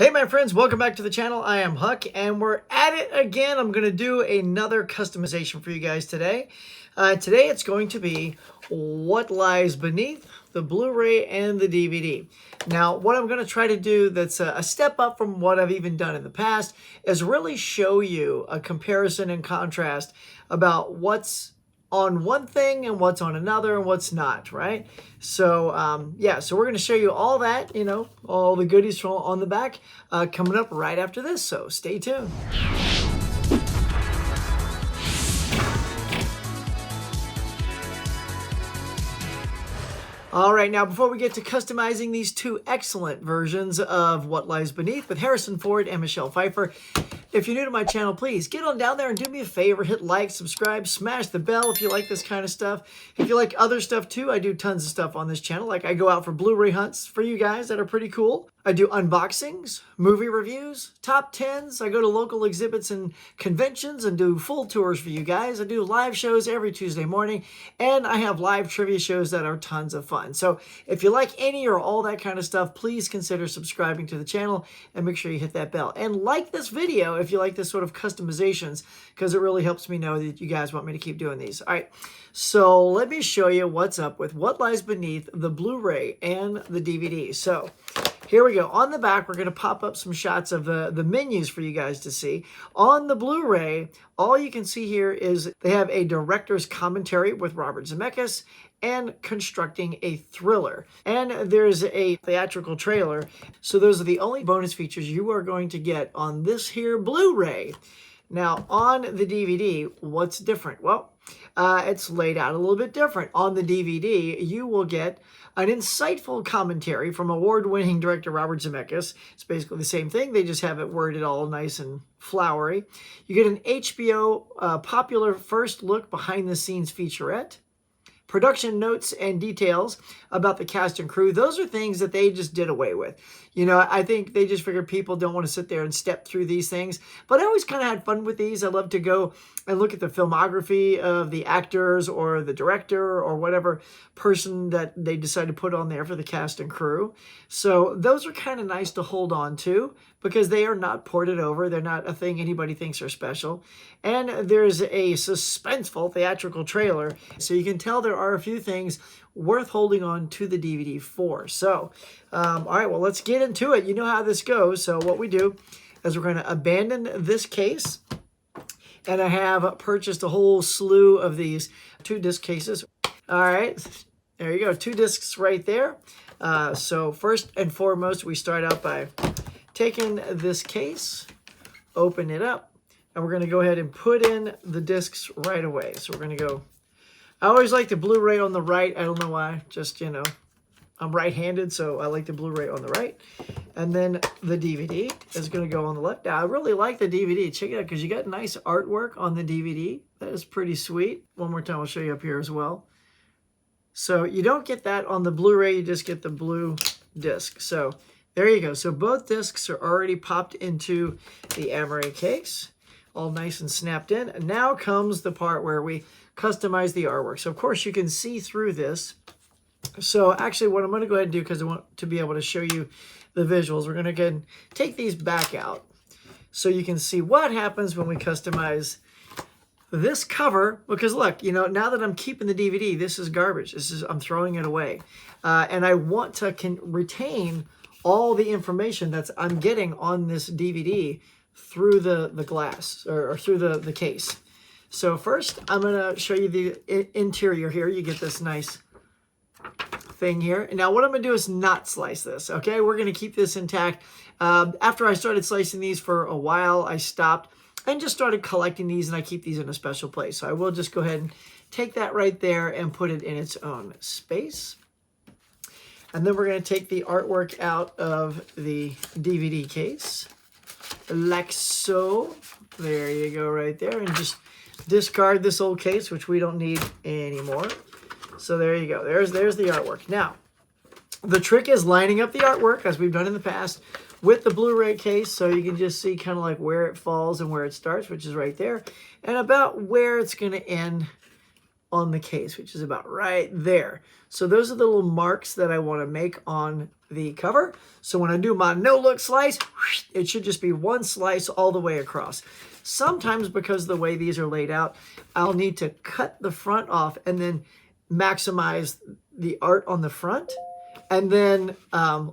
Hey my friends, welcome back to the channel. I am Huck and we're at it again. I'm going to do another customization for you guys today. Today it's going to be what lies beneath the Blu-ray and the DVD. Now what I'm going to try to do that's a step up from what I've even done in the past is really show you a comparison and contrast about what's on one thing and what's on another and what's not, right? So yeah, so we're going to show you all that, you know, all the goodies from on the back coming up right after this, so stay tuned. All right, now before we get to customizing these two excellent versions of What Lies Beneath with Harrison Ford and Michelle Pfeiffer, if you're new to my channel, please get on down there and do me a favor. Hit like, subscribe, smash the bell if you like this kind of stuff. If you like other stuff too, I do tons of stuff on this channel. Like I go out for Blu-ray hunts for you guys that are pretty cool. I do unboxings, movie reviews, top 10s. I go to local exhibits and conventions and do full tours for you guys. I do live shows every Tuesday morning, and I have live trivia shows that are tons of fun. So if you like any or all that kind of stuff, please consider subscribing to the channel and make sure you hit that bell. And like this video if you like this sort of customizations, because it really helps me know that you guys want me to keep doing these. All right, so let me show you what's up with What Lies Beneath the Blu-ray and the DVD. So here we go. On the back, we're going to pop up some shots of the menus for you guys to see. On the Blu-ray, all you can see here is they have a director's commentary with Robert Zemeckis and Constructing a Thriller. And there's a theatrical trailer. So those are the only bonus features you are going to get on this here Blu-ray. Now, on the DVD, what's different? Well, it's laid out a little bit different. On the DVD, you will get an insightful commentary from award-winning director Robert Zemeckis. It's basically the same thing. They just have it worded all nice and flowery. You get an HBO popular first look behind-the-scenes featurette, production notes and details about the cast and crew. Those are things that they just did away with. You know, I think they just figured people don't want to sit there and step through these things. But I always kind of had fun with these. I love to go and look at the filmography of the actors or the director or whatever person that they decide to put on there for the cast and crew. So those are kind of nice to hold on to because they are not ported over. They're not a thing anybody thinks are special. And there's a suspenseful theatrical trailer. So you can tell there are a few things worth holding on to the DVD for. So, all right, well, let's get into it. You know how this goes. So what we do is we're going to abandon this case. And I have purchased a whole slew of these 2-disc cases. All right, there you go. 2 discs right there. So first and foremost, we start out by taking this case, open it up, and we're going to go ahead and put in the discs right away. So we're going to go. I always like the Blu-ray on the right. I don't know why. Just, you know, I'm right-handed, so I like the Blu-ray on the right. And then the DVD is going to go on the left. Now, I really like the DVD. Check it out, because you got nice artwork on the DVD. That is pretty sweet. One more time, I'll show you up here as well. So you don't get that on the Blu-ray. You just get the blue disc. So there you go. So both discs are already popped into the Amaray case. All nice and snapped in. And now comes the part where we customize the artwork. So, of course, you can see through this. So, actually, what I'm going to go ahead and do, because I want to be able to show you the visuals, we're going to go ahead and take these back out so you can see what happens when we customize this cover. Because, look, you know, now that I'm keeping the DVD, this is garbage. I'm throwing it away. And I want to retain all the information that I'm getting on this DVD through the glass or through the case. So first, I'm going to show you the interior here. You get this nice thing here. And now what I'm going to do is not slice this, okay? We're going to keep this intact. After I started slicing these for a while, I stopped and just started collecting these, and I keep these in a special place. So I will just go ahead and take that right there and put it in its own space. And then we're going to take the artwork out of the DVD case, like so. There you go right there. And just discard this old case, which we don't need anymore. So there you go. There's the artwork. Now, the trick is lining up the artwork, as we've done in the past, with the Blu-ray case, so you can just see kind of like where it falls and where it starts, which is right there, and about where it's going to end on the case, which is about right there. So those are the little marks that I want to make on the cover. So when I do my no-look slice, it should just be one slice all the way across. Sometimes, because of the way these are laid out, I'll need to cut the front off and then maximize the art on the front, and then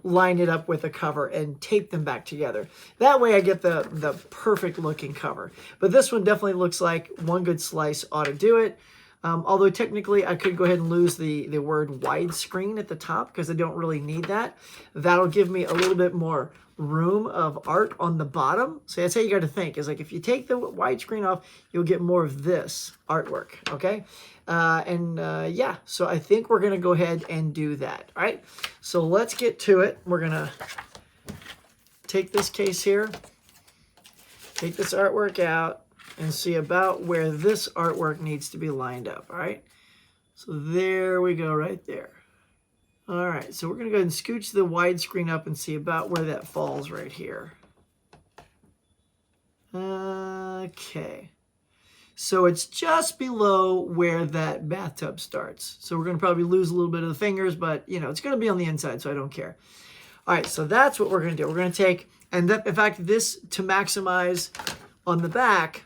line it up with a cover and tape them back together. That way I get the perfect looking cover. But this one definitely looks like one good slice ought to do it. Although technically I could go ahead and lose the word widescreen at the top because I don't really need that. That'll give me a little bit more room of art on the bottom. So that's how you got to think, is like if you take the widescreen off, you'll get more of this artwork, okay? Yeah, so I think we're going to go ahead and do that, all right? So let's get to it. We're going to take this case here, take this artwork out, and see about where this artwork needs to be lined up, all right? So there we go right there. All right, so we're going to go ahead and scooch the widescreen up and see about where that falls right here. Okay. So it's just below where that bathtub starts. So we're going to probably lose a little bit of the fingers, but, you know, it's going to be on the inside, so I don't care. All right, so that's what we're going to do. We're going to take, and in fact, this to maximize on the back,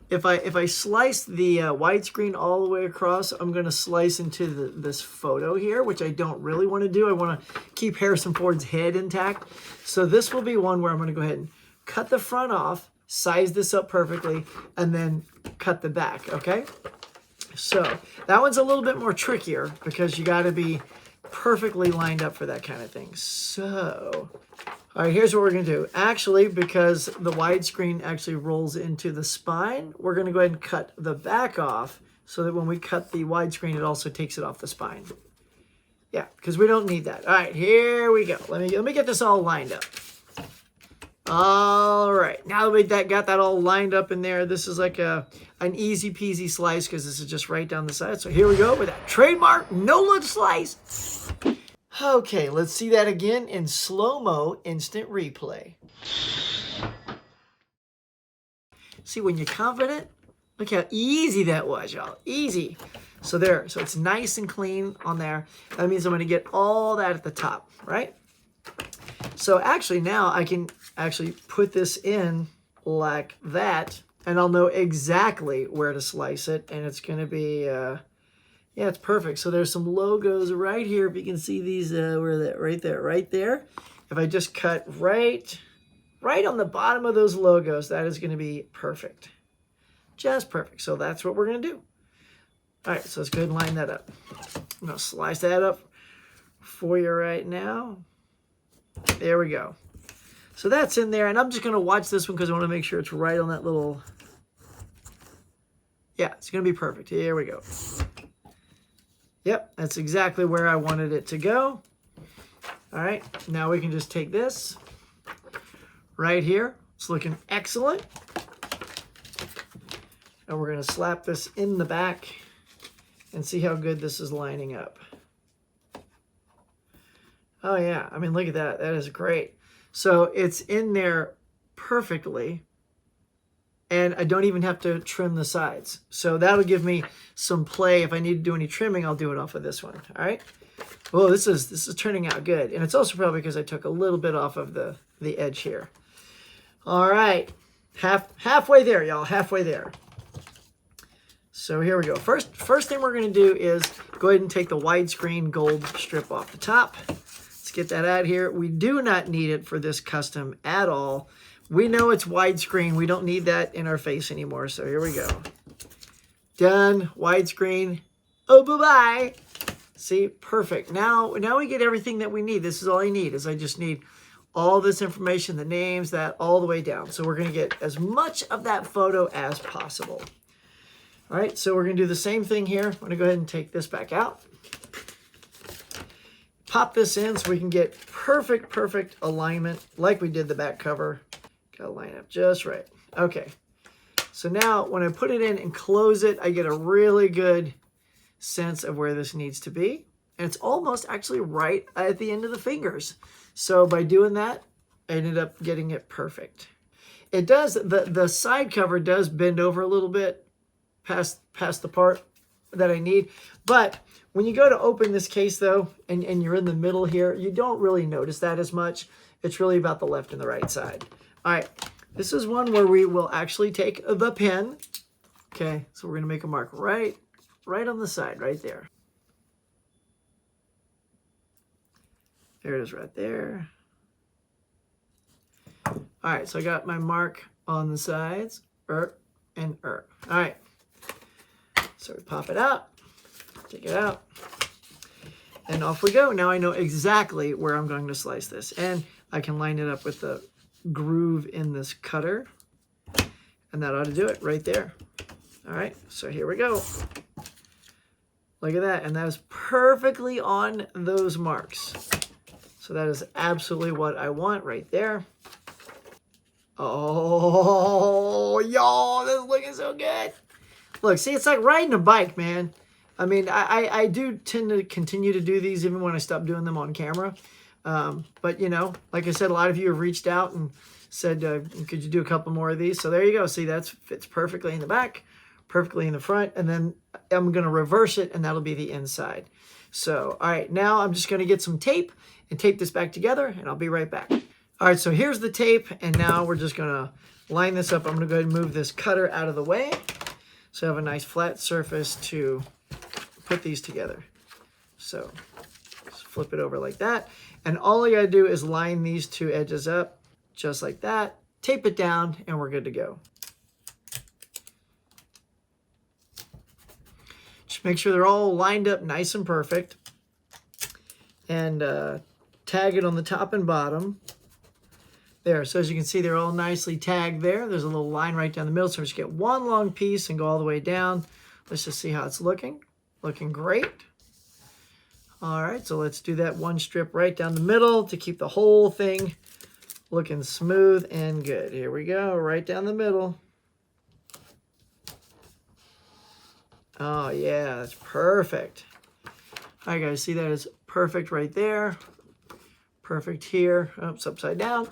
if I slice the widescreen all the way across, I'm going to slice into this photo here, which I don't really want to do. I want to keep Harrison Ford's head intact. So this will be one where I'm going to go ahead and cut the front off, size this up perfectly, and then cut the back, okay? So that one's a little bit more trickier because you got to be perfectly lined up for that kind of thing. So, all right, here's what we're going to do. Actually, because the widescreen actually rolls into the spine, we're going to go ahead and cut the back off so that when we cut the widescreen, it also takes it off the spine. Yeah, because we don't need that. All right, here we go. Let me get this all lined up. All right, now that we got that all lined up in there, this is like an easy peasy slice because this is just right down the side. So here we go with that trademark no-look slice. Okay, let's see that again in slow-mo instant replay. See, when you're confident, look how easy that was, y'all. Easy. So there, so it's nice and clean on there. That means I'm going to get all that at the top, right? So actually now I can actually put this in like that, and I'll know exactly where to slice it, and it's going to be... yeah, it's perfect. So there's some logos right here. If you can see these, where that right there. If I just cut right on the bottom of those logos, that is going to be perfect. Just perfect. So that's what we're going to do. All right, so let's go ahead and line that up. I'm going to slice that up for you right now. There we go. So that's in there, and I'm just going to watch this one because I want to make sure it's right on that little... Yeah, it's going to be perfect. Here we go. Yep, that's exactly where I wanted it to go. All right, now we can just take this right here. It's looking excellent. And we're going to slap this in the back and see how good this is lining up. Oh, yeah. I mean, look at that. That is great. So it's in there perfectly. And I don't even have to trim the sides. So that'll give me some play. If I need to do any trimming, I'll do it off of this one. All right. Well, this is turning out good. And it's also probably because I took a little bit off of the edge here. All right. Halfway there, y'all. Halfway there. So here we go. First thing we're going to do is go ahead and take the widescreen gold strip off the top. Let's get that out of here. We do not need it for this custom at all. We know it's widescreen. We don't need that in our face anymore. So here we go. Done. Widescreen. Oh, bye-bye. See, perfect. Now we get everything that we need. This is all I need, is I just need all this information, the names, that all the way down. So we're going to get as much of that photo as possible. All right, so we're going to do the same thing here. I'm going to go ahead and take this back out. Pop this in so we can get perfect alignment like we did the back cover. Got to line up just right. Okay. So now when I put it in and close it, I get a really good sense of where this needs to be. And it's almost actually right at the end of the fingers. So by doing that, I ended up getting it perfect. It does, the side cover does bend over a little bit past the part. that I need. But when you go to open this case though, and you're in the middle here, you don't really notice that as much. It's really about the left and the right side. All right, this is one where we will actually take the pen. Okay, so we're gonna make a mark right on the side, right there. There it is right there. All right, so I got my mark on the sides, and All right, so we pop it out, take it out, and off we go. Now I know exactly where I'm going to slice this, and I can line it up with the groove in this cutter, and that ought to do it right there. All right, so here we go. Look at that, and that is perfectly on those marks. So that is absolutely what I want right there. Oh, y'all, this is looking so good. Look, see, it's like riding a bike, man. I mean, I do tend to continue to do these even when I stop doing them on camera. But, you know, like I said, a lot of you have reached out and said, could you do a couple more of these? So there you go. See, that fits perfectly in the back, perfectly in the front. And then I'm going to reverse it, and that'll be the inside. So, all right, now I'm just going to get some tape and tape this back together, and I'll be right back. All right, so here's the tape, and now we're just going to line this up. I'm going to go ahead and move this cutter out of the way so I have a nice flat surface to put these together. So just flip it over like that. And all I got to do is line these two edges up just like that, tape it down, and we're good to go. Just make sure they're all lined up nice and perfect. And tag it on the top and bottom. There, so as you can see, they're all nicely tagged there. There's a little line right down the middle, so we just get one long piece and go all the way down. Let's just see how it's looking. Looking great. All right, so let's do that one strip right down the middle to keep the whole thing looking smooth and good. Here we go, right down the middle. Oh yeah, that's perfect. All right, guys, see that is perfect right there. Perfect here. Oops, upside down.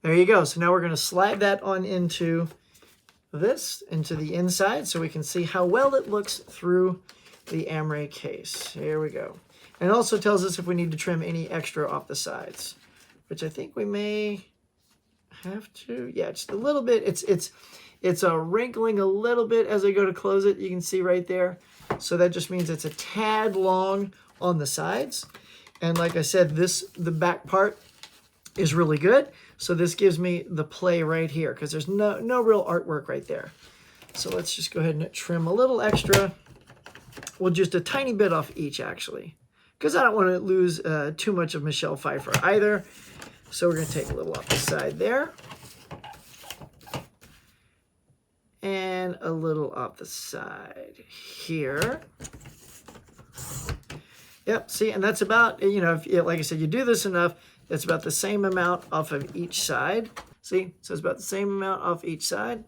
There you go. So now we're going to slide that on into this, into the inside, so we can see how well it looks through the Amray case. Here we go. And it also tells us if we need to trim any extra off the sides, which I think we may have to. Yeah, just a little bit. It's wrinkling a little bit as I go to close it. You can see right there. So that just means it's a tad long on the sides. And like I said, the back part is really good. So this gives me the play right here because there's no real artwork right there. So let's just go ahead and trim a little extra. Well, just a tiny bit off each actually, because I don't want to lose too much of Michelle Pfeiffer either. So we're going to take a little off the side there. And a little off the side here. Yep, see, and that's about, you know, if, like I said, you do this enough, it's about the same amount off of each side. See, so it's about the same amount off each side.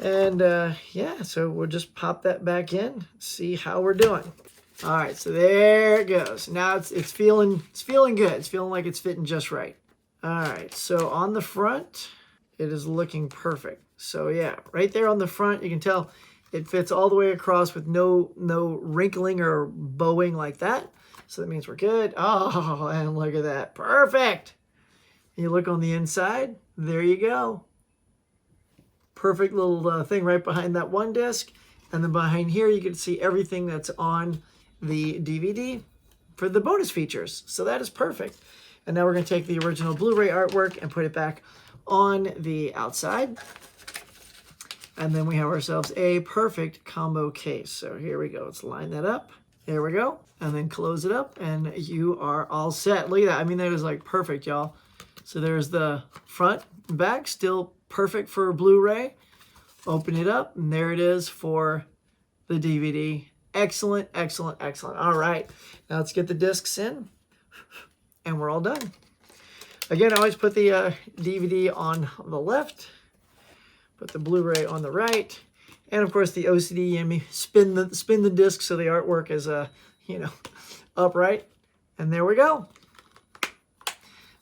And yeah, so we'll just pop that back in, see how we're doing. All right, so there it goes. Now it's feeling good. It's feeling like it's fitting just right. All right, so on the front, it is looking perfect. So yeah, right there on the front, you can tell it fits all the way across with no wrinkling or bowing like that. So that means we're good. Oh, and look at that. Perfect. You look on the inside. There you go. Perfect little thing right behind that one disc. And then behind here, you can see everything that's on the DVD for the bonus features. So that is perfect. And now we're going to take the original Blu-ray artwork and put it back on the outside. And then we have ourselves a perfect combo case. So here we go. Let's line that up. There we go. And then close it up and you are all set. Look at that. I mean, that is like perfect, y'all. So there's the front and back, still perfect for Blu-ray. Open it up and there it is for the DVD. Excellent, excellent, excellent. All right. Now let's get the discs in and we're all done. Again, I always put the DVD on the left. Put the Blu-ray on the right, and of course the OCD and me spin the disc so the artwork is you know, upright. And there we go.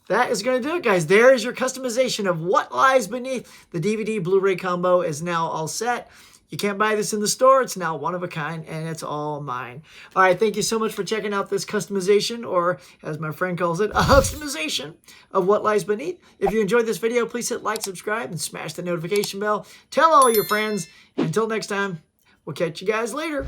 That is going to do it, guys. There is your customization of What Lies Beneath. The DVD Blu-ray combo is now all set. You can't buy this in the store. It's now one of a kind, and it's all mine. All right, thank you so much for checking out this customization, or as my friend calls it, a customization of What Lies Beneath. If you enjoyed this video, please hit like, subscribe, and smash the notification bell. Tell all your friends. Until next time, we'll catch you guys later.